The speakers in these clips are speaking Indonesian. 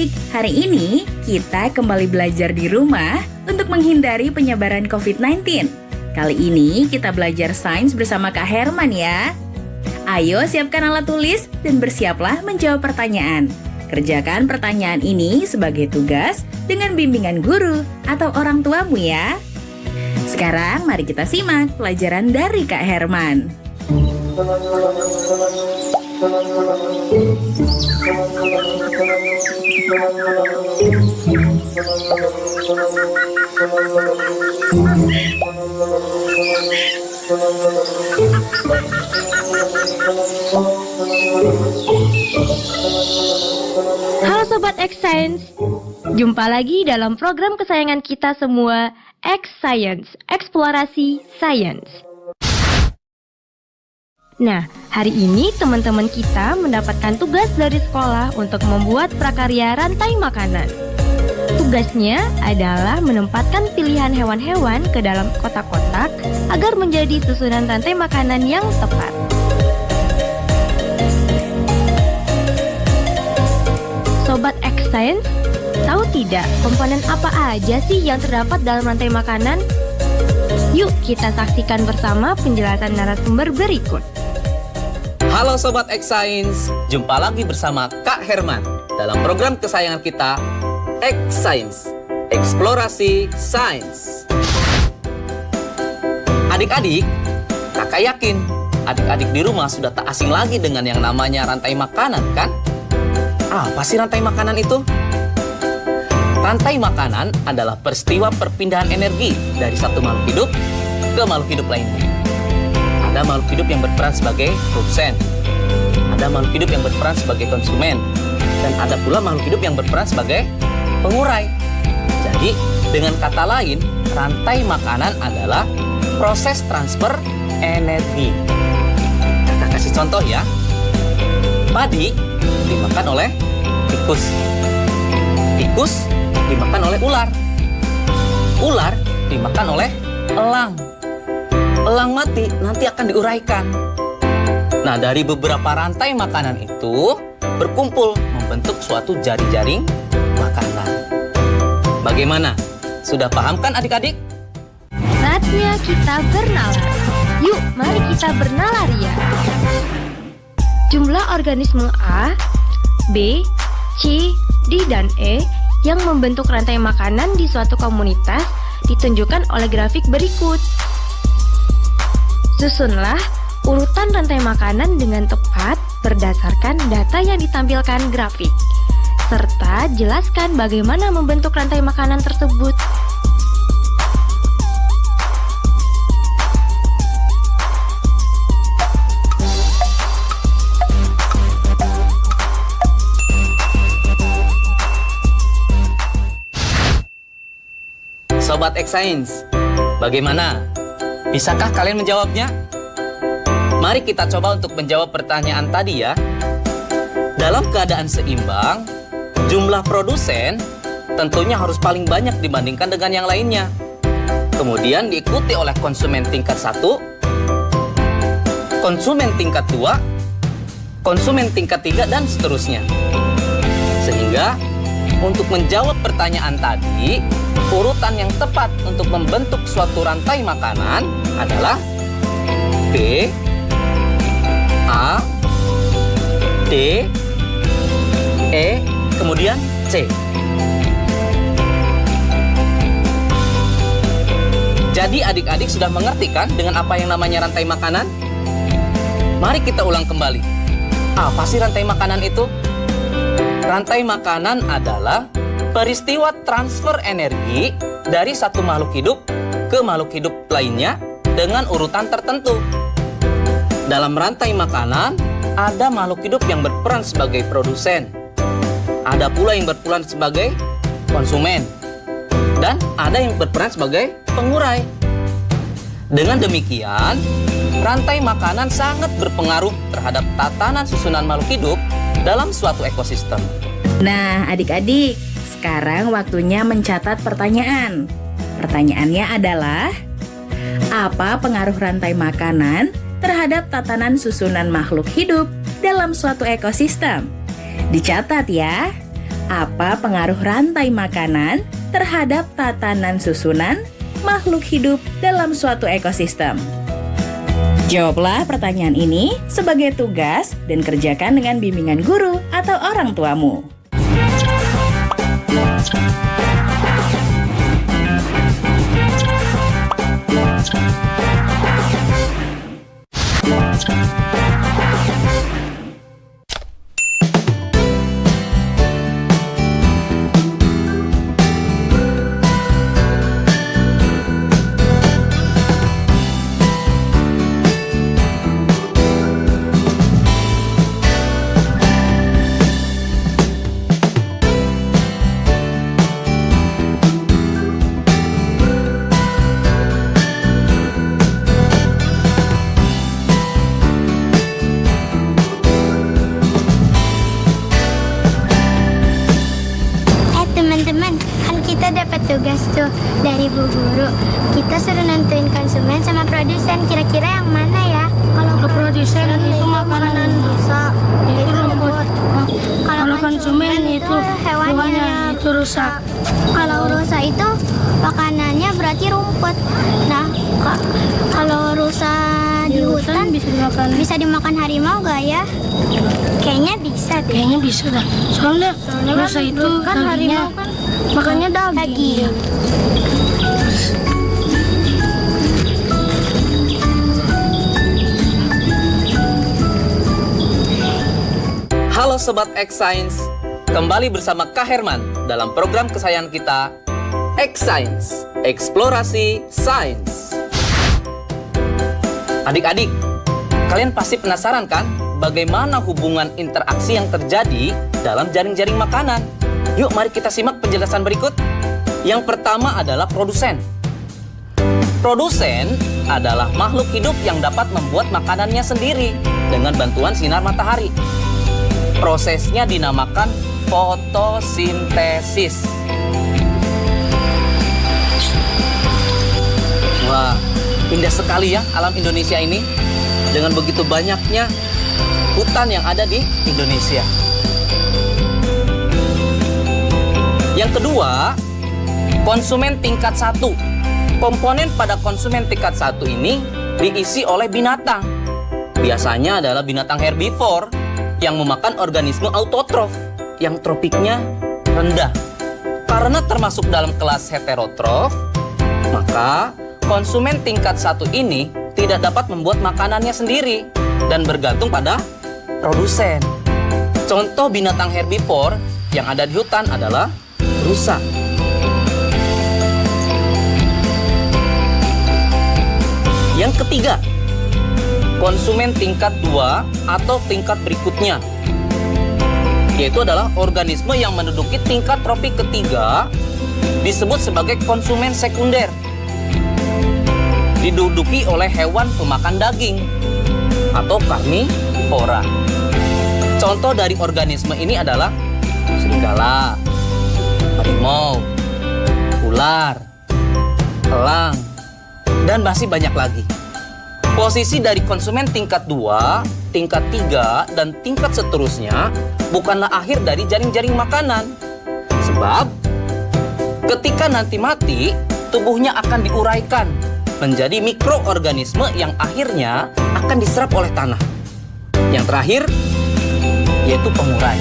adik-adik, hari ini kita kembali belajar di rumah untuk menghindari penyebaran COVID-19. Kali ini kita belajar sains bersama Kak Herman ya. Ayo siapkan alat tulis dan bersiaplah menjawab pertanyaan. Kerjakan pertanyaan ini sebagai tugas dengan bimbingan guru atau orang tuamu ya. Sekarang mari kita simak pelajaran dari Kak Herman. Halo Sobat X Science, jumpa lagi dalam program kesayangan kita semua, X Science, Eksplorasi Sains. Nah, hari ini teman-teman kita mendapatkan tugas dari sekolah untuk membuat prakarya rantai makanan. Tugasnya adalah menempatkan pilihan hewan-hewan ke dalam kotak-kotak agar menjadi susunan rantai makanan yang tepat. Sobat X Science, tahu tidak komponen apa aja sih yang terdapat dalam rantai makanan? Yuk kita saksikan bersama penjelasan narasumber berikut. Halo Sobat X Science, jumpa lagi bersama Kak Herman dalam program kesayangan kita, X Science, Eksplorasi Sains. Adik-adik, kakak yakin adik-adik di rumah sudah tak asing lagi dengan yang namanya rantai makanan kan? Apa sih rantai makanan itu? Rantai makanan adalah peristiwa perpindahan energi dari satu makhluk hidup ke makhluk hidup lainnya. Ada makhluk hidup yang berperan sebagai produsen, ada makhluk hidup yang berperan sebagai konsumen, dan ada pula makhluk hidup yang berperan sebagai pengurai. Jadi, dengan kata lain, rantai makanan adalah proses transfer energi. Kakak kasih contoh ya. Padi dimakan oleh tikus. Tikus dimakan oleh ular. Ular dimakan oleh elang. Elang mati nanti akan diuraikan. Nah, dari beberapa rantai makanan itu berkumpul membentuk suatu jaring-jaring makanan. Bagaimana? Sudah paham kan adik-adik? Saatnya kita bernalar. Yuk, mari kita bernalar ya. Jumlah organisme A, B, C, D, dan E yang membentuk rantai makanan di suatu komunitas ditunjukkan oleh grafik berikut. Susunlah urutan rantai makanan dengan tepat berdasarkan data yang ditampilkan grafik, serta jelaskan bagaimana membentuk rantai makanan tersebut. Sobat X Science, bagaimana? Bisakah kalian menjawabnya? Mari kita coba untuk menjawab pertanyaan tadi ya. Dalam keadaan seimbang, jumlah produsen tentunya harus paling banyak dibandingkan dengan yang lainnya. Kemudian diikuti oleh konsumen tingkat 1, konsumen tingkat 2, konsumen tingkat 3, dan seterusnya. Sehingga untuk menjawab pertanyaan tadi, urutan yang tepat untuk membentuk suatu rantai makanan adalah B, A, D, E, kemudian C. Jadi adik-adik sudah mengerti kan dengan apa yang namanya rantai makanan? Mari kita ulang kembali. Apa sih rantai makanan itu? Rantai makanan adalah peristiwa transfer energi dari satu makhluk hidup ke makhluk hidup lainnya dengan urutan tertentu. Dalam rantai makanan, ada makhluk hidup yang berperan sebagai produsen, ada pula yang berperan sebagai konsumen, dan ada yang berperan sebagai pengurai. Dengan demikian, rantai makanan sangat berpengaruh terhadap tatanan susunan makhluk hidup dalam suatu ekosistem. Nah, adik-adik, sekarang waktunya mencatat pertanyaan. Pertanyaannya adalah, apa pengaruh rantai makanan terhadap tatanan susunan makhluk hidup dalam suatu ekosistem? Dicatat ya. Apa pengaruh rantai makanan terhadap tatanan susunan makhluk hidup dalam suatu ekosistem? Jawablah pertanyaan ini sebagai tugas dan kerjakan dengan bimbingan guru atau orang tuamu. Teman-teman, kan kita dapat tugas tuh dari Bu Guru. Kita suruh nentuin konsumen sama produsen. Kira-kira yang mana ya? Kalau produsen itu makanan rusak, itu rumput. Kalau konsumen itu hewannya itu rusak. Kalau rusak itu makanannya berarti rumput. Nah, kalau rusak di hutan bisa dimakan harimau gak ya? Kayaknya bisa deh. Kayaknya bisa dah. Soalnya rusa itu kan harimau kan makannya daging. Halo Sobat X Science, kembali bersama Kak Herman dalam program kesayangan kita, X Science, Eksplorasi Sains. Adik-adik, kalian pasti penasaran kan bagaimana hubungan interaksi yang terjadi dalam jaring-jaring makanan? Yuk mari kita simak penjelasan berikut. Yang pertama adalah produsen. Produsen adalah makhluk hidup yang dapat membuat makanannya sendiri dengan bantuan sinar matahari. Prosesnya dinamakan fotosintesis. Wah, indah sekali ya alam Indonesia ini. Dengan begitu banyaknya hutan yang ada di Indonesia. Yang kedua, konsumen tingkat 1. Komponen pada konsumen tingkat 1 ini diisi oleh binatang. Biasanya adalah binatang herbivor yang memakan organisme autotrof yang tropiknya rendah. Karena termasuk dalam kelas heterotrof, maka konsumen tingkat 1 ini tidak dapat membuat makanannya sendiri dan bergantung pada produsen. Contoh binatang herbivor yang ada di hutan adalah rusa. Yang ketiga, konsumen tingkat 2 atau tingkat berikutnya, yaitu adalah organisme yang menduduki tingkat tropik ketiga, disebut sebagai konsumen sekunder. Diduduki oleh hewan pemakan daging atau karnivora. Contoh dari organisme ini adalah serigala, harimau, ular, elang, dan masih banyak lagi. Posisi dari konsumen tingkat 2, tingkat 3, dan tingkat seterusnya bukanlah akhir dari jaring-jaring makanan. Sebab ketika nanti mati, tubuhnya akan diuraikan menjadi mikroorganisme yang akhirnya akan diserap oleh tanah. Yang terakhir, yaitu pengurai.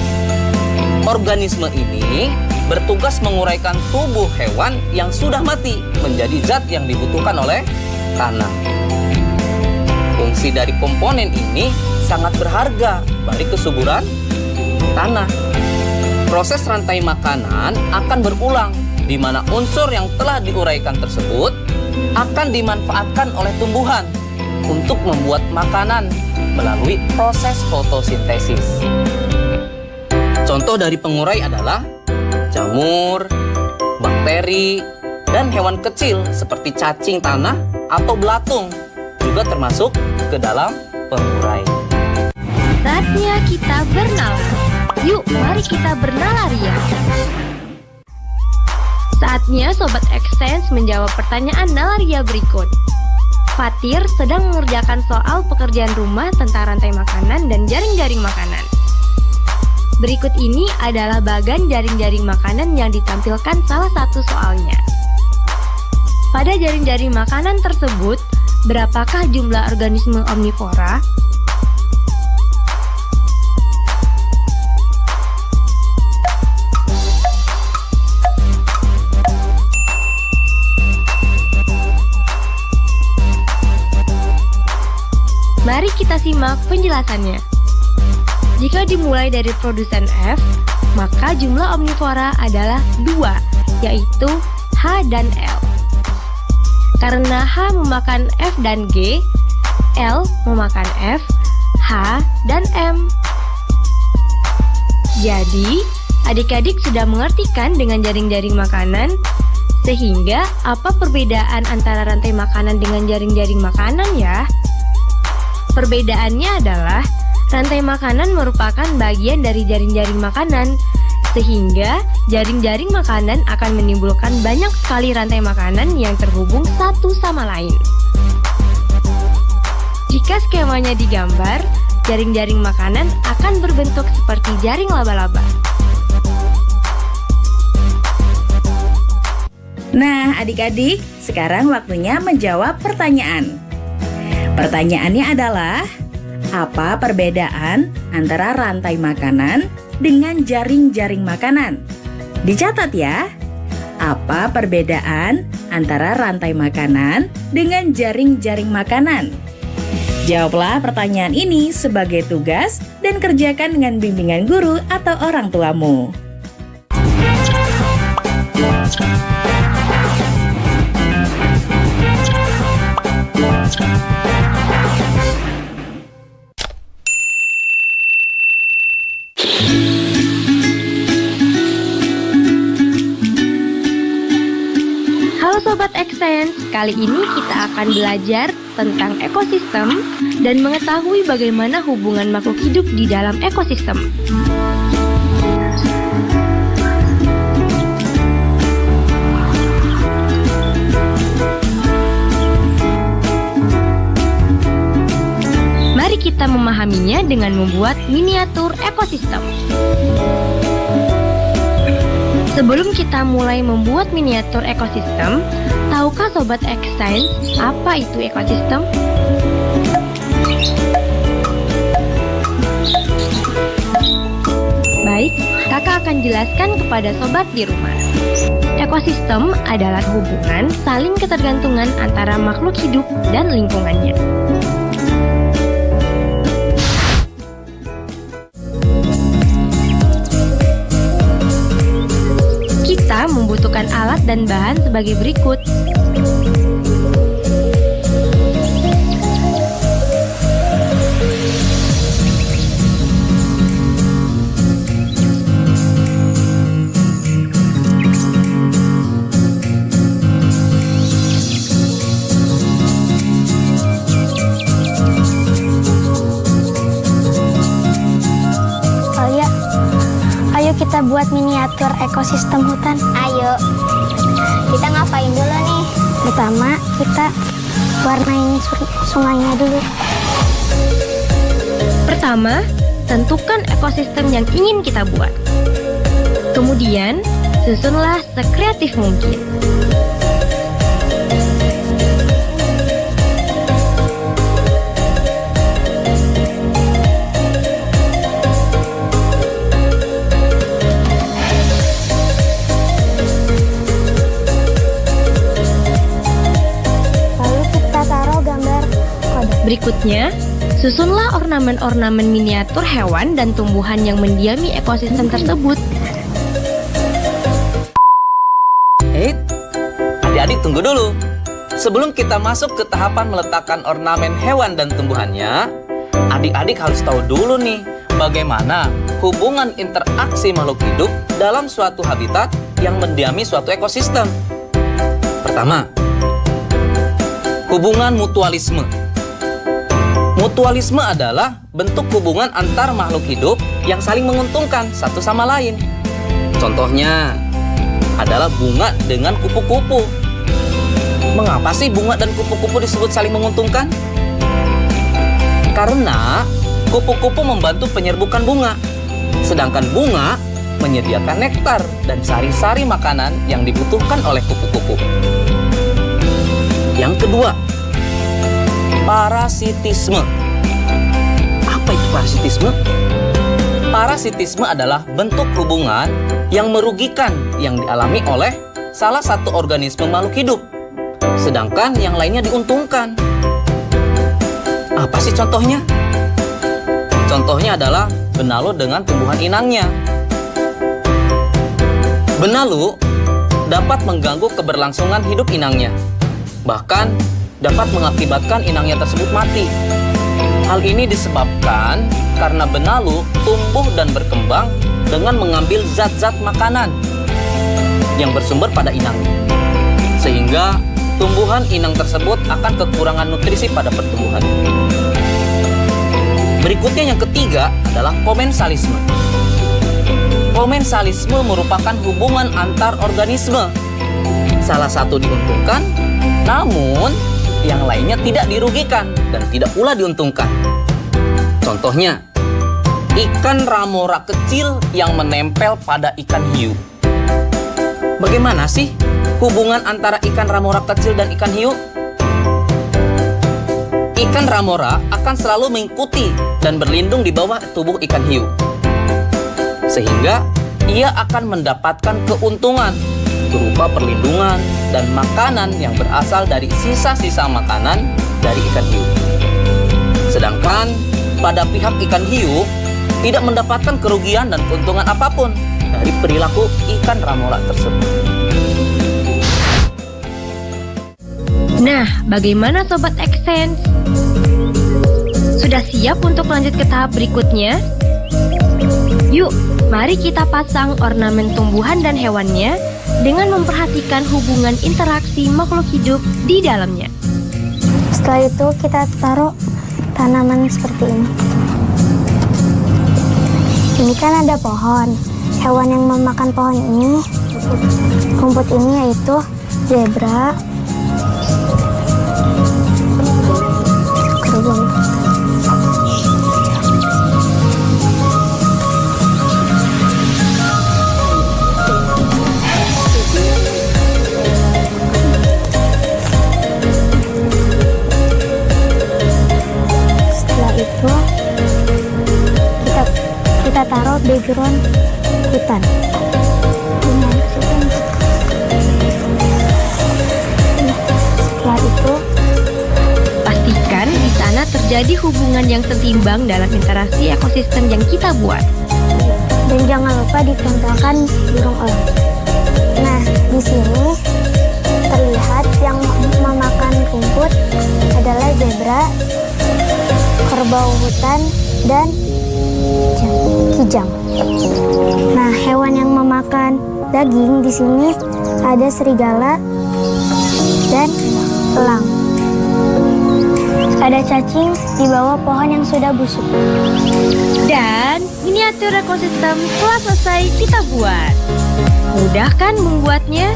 Organisme ini bertugas menguraikan tubuh hewan yang sudah mati menjadi zat yang dibutuhkan oleh tanah. Fungsi dari komponen ini sangat berharga bagi kesuburan tanah. Proses rantai makanan akan berulang, di mana unsur yang telah diuraikan tersebut akan dimanfaatkan oleh tumbuhan untuk membuat makanan melalui proses fotosintesis. Contoh dari pengurai adalah jamur, bakteri, dan hewan kecil seperti cacing tanah atau belatung juga termasuk ke dalam pengurai. Saatnya kita bernalar. Yuk, mari kita bernalaria. Saatnya Sobat X-Science menjawab pertanyaan nalaria berikut. Fatir sedang mengerjakan soal pekerjaan rumah tentang rantai makanan dan jaring-jaring makanan. Berikut ini adalah bagan jaring-jaring makanan yang ditampilkan salah satu soalnya. Pada jaring-jaring makanan tersebut, berapakah jumlah organisme omnivora? Mari kita simak penjelasannya. Jika dimulai dari produsen F, maka jumlah omnivora adalah 2, yaitu H dan L. Karena H memakan F dan G, L memakan F, H, dan M. Jadi, adik-adik sudah mengerti kan dengan jaring-jaring makanan? Sehingga, apa perbedaan antara rantai makanan dengan jaring-jaring makanan ya? Perbedaannya adalah rantai makanan merupakan bagian dari jaring-jaring makanan, sehingga jaring-jaring makanan akan menimbulkan banyak sekali rantai makanan yang terhubung satu sama lain. Jika skemanya digambar, jaring-jaring makanan akan berbentuk seperti jaring laba-laba. Nah, adik-adik, sekarang waktunya menjawab pertanyaan. Pertanyaannya adalah, apa perbedaan antara rantai makanan dengan jaring-jaring makanan? Dicatat ya. Apa perbedaan antara rantai makanan dengan jaring-jaring makanan? Jawablah pertanyaan ini sebagai tugas dan kerjakan dengan bimbingan guru atau orang tuamu. Halo Sobat X-Sense, kali ini kita akan belajar tentang ekosistem dan mengetahui bagaimana hubungan makhluk hidup di dalam ekosistem. Mari kita memahaminya dengan membuat miniatur ekosistem. Sebelum kita mulai membuat miniatur ekosistem, tahukah Sobat X-Science apa itu ekosistem? Baik, kakak akan jelaskan kepada Sobat di rumah. Ekosistem adalah hubungan saling ketergantungan antara makhluk hidup dan lingkungannya. Kita membutuhkan alat dan bahan sebagai berikut. Ayo kita buat miniatur ekosistem hutan. Ayo. Kita ngapain dulu nih? Pertama, kita warnain sungainya dulu. Pertama, tentukan ekosistem yang ingin kita buat. Kemudian, susunlah sekreatif mungkin. Berikutnya, susunlah ornamen-ornamen miniatur hewan dan tumbuhan yang mendiami ekosistem tersebut. Adik-adik tunggu dulu. Sebelum kita masuk ke tahapan meletakkan ornamen hewan dan tumbuhannya, adik-adik harus tahu dulu nih, bagaimana hubungan interaksi makhluk hidup dalam suatu habitat yang mendiami suatu ekosistem. Pertama, hubungan mutualisme. Mutualisme adalah bentuk hubungan antar makhluk hidup yang saling menguntungkan satu sama lain. Contohnya adalah bunga dengan kupu-kupu. Mengapa sih bunga dan kupu-kupu disebut saling menguntungkan? Karena kupu-kupu membantu penyerbukan bunga. Sedangkan bunga menyediakan nektar dan sari-sari makanan yang dibutuhkan oleh kupu-kupu. Yang kedua, parasitisme. Apa itu parasitisme? Parasitisme adalah bentuk hubungan yang merugikan yang dialami oleh salah satu organisme makhluk hidup, sedangkan yang lainnya diuntungkan. Apa sih contohnya? Contohnya adalah benalu dengan tumbuhan inangnya. Benalu dapat mengganggu keberlangsungan hidup inangnya, bahkan dapat mengakibatkan inangnya tersebut mati. Hal ini disebabkan karena benalu tumbuh dan berkembang dengan mengambil zat-zat makanan yang bersumber pada inang, sehingga tumbuhan inang tersebut akan kekurangan nutrisi pada pertumbuhan. Berikutnya yang ketiga adalah komensalisme. Komensalisme merupakan hubungan antar organisme. Salah satu diuntungkan, namun yang lainnya tidak dirugikan dan tidak pula diuntungkan. Contohnya, ikan ramora kecil yang menempel pada ikan hiu. Bagaimana sih hubungan antara ikan ramora kecil dan ikan hiu? Ikan ramora akan selalu mengikuti dan berlindung di bawah tubuh ikan hiu, sehingga ia akan mendapatkan keuntungan berupa perlindungan dan makanan yang berasal dari sisa-sisa makanan dari ikan hiu. Sedangkan pada pihak ikan hiu tidak mendapatkan kerugian dan keuntungan apapun dari perilaku ikan ramora tersebut. Nah, bagaimana Sobat Extend? Sudah siap untuk lanjut ke tahap berikutnya? Yuk, mari kita pasang ornamen tumbuhan dan hewannya dengan memperhatikan hubungan interaksi makhluk hidup di dalamnya. Setelah itu kita taruh tanaman seperti ini. Ini kan ada pohon. Hewan yang memakan pohon ini, rumput ini yaitu zebra, kerbau. Itu kita taruh background hutan. Setelah itu Pastikan di sana terjadi hubungan yang setimbang dalam interaksi ekosistem yang kita buat. dan jangan lupa ditempelkan burung elang. Nah, di sini terlihat yang memakan rumput adalah zebra, kerbau hutan, dan kijang. Nah, hewan yang memakan daging di sini ada serigala dan elang. Ada cacing di bawah pohon yang sudah busuk. Dan miniatur ekosistem telah selesai kita buat. Mudah kan membuatnya?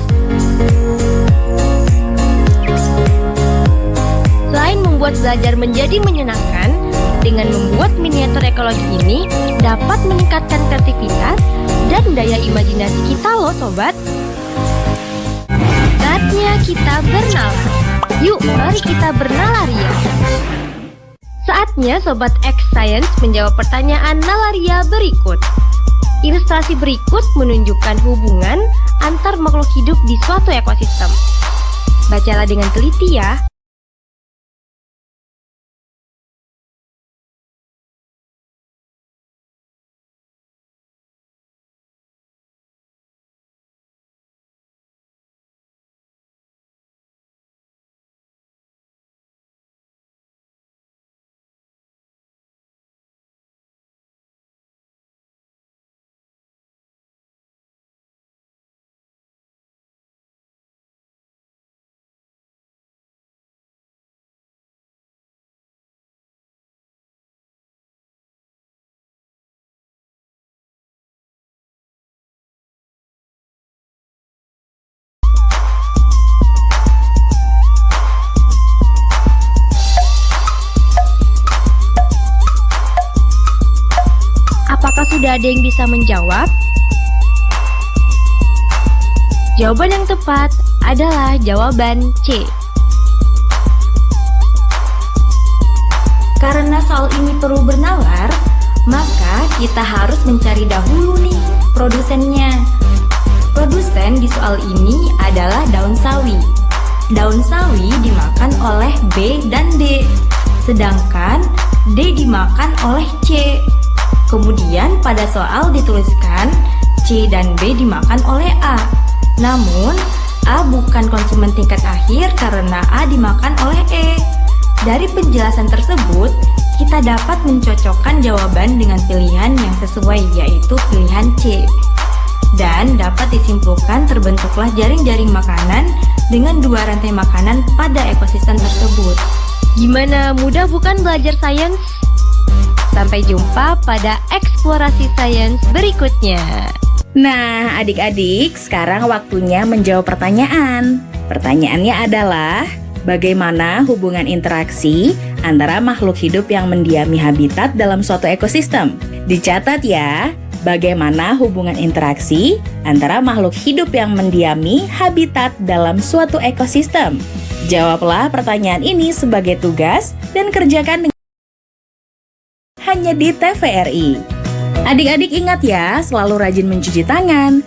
Selain membuat belajar menjadi menyenangkan, dengan membuat miniatur ekologi ini dapat meningkatkan kreativitas dan daya imajinasi kita loh sobat. Saatnya kita bernalar. Yuk, mari kita bernalaria. Saatnya Sobat X Science menjawab pertanyaan nalaria berikut. Ilustrasi berikut menunjukkan hubungan antar makhluk hidup di suatu ekosistem. Bacalah dengan teliti ya. Apakah sudah ada yang bisa menjawab? Jawaban yang tepat adalah jawaban C. Karena soal ini perlu bernalar, maka kita harus mencari dahulu nih produsennya. Produsen di soal ini adalah daun sawi. Daun sawi dimakan oleh B dan D, sedangkan D dimakan oleh C. Kemudian pada soal dituliskan C dan B dimakan oleh A. Namun, A bukan konsumen tingkat akhir karena A dimakan oleh E. Dari penjelasan tersebut, kita dapat mencocokkan jawaban dengan pilihan yang sesuai, yaitu pilihan C. Dan dapat disimpulkan terbentuklah jaring-jaring makanan dengan dua rantai makanan pada ekosistem tersebut. Gimana, mudah bukan belajar sains? Sampai jumpa pada eksplorasi sains berikutnya. Nah, adik-adik, sekarang waktunya menjawab pertanyaan. Pertanyaannya adalah, bagaimana hubungan interaksi antara makhluk hidup yang mendiami habitat dalam suatu ekosistem? Dicatat ya, bagaimana hubungan interaksi antara makhluk hidup yang mendiami habitat dalam suatu ekosistem? Jawablah pertanyaan ini sebagai tugas dan kerjakan dengan hanya di TVRI. Adik-adik ingat ya, selalu rajin mencuci tangan,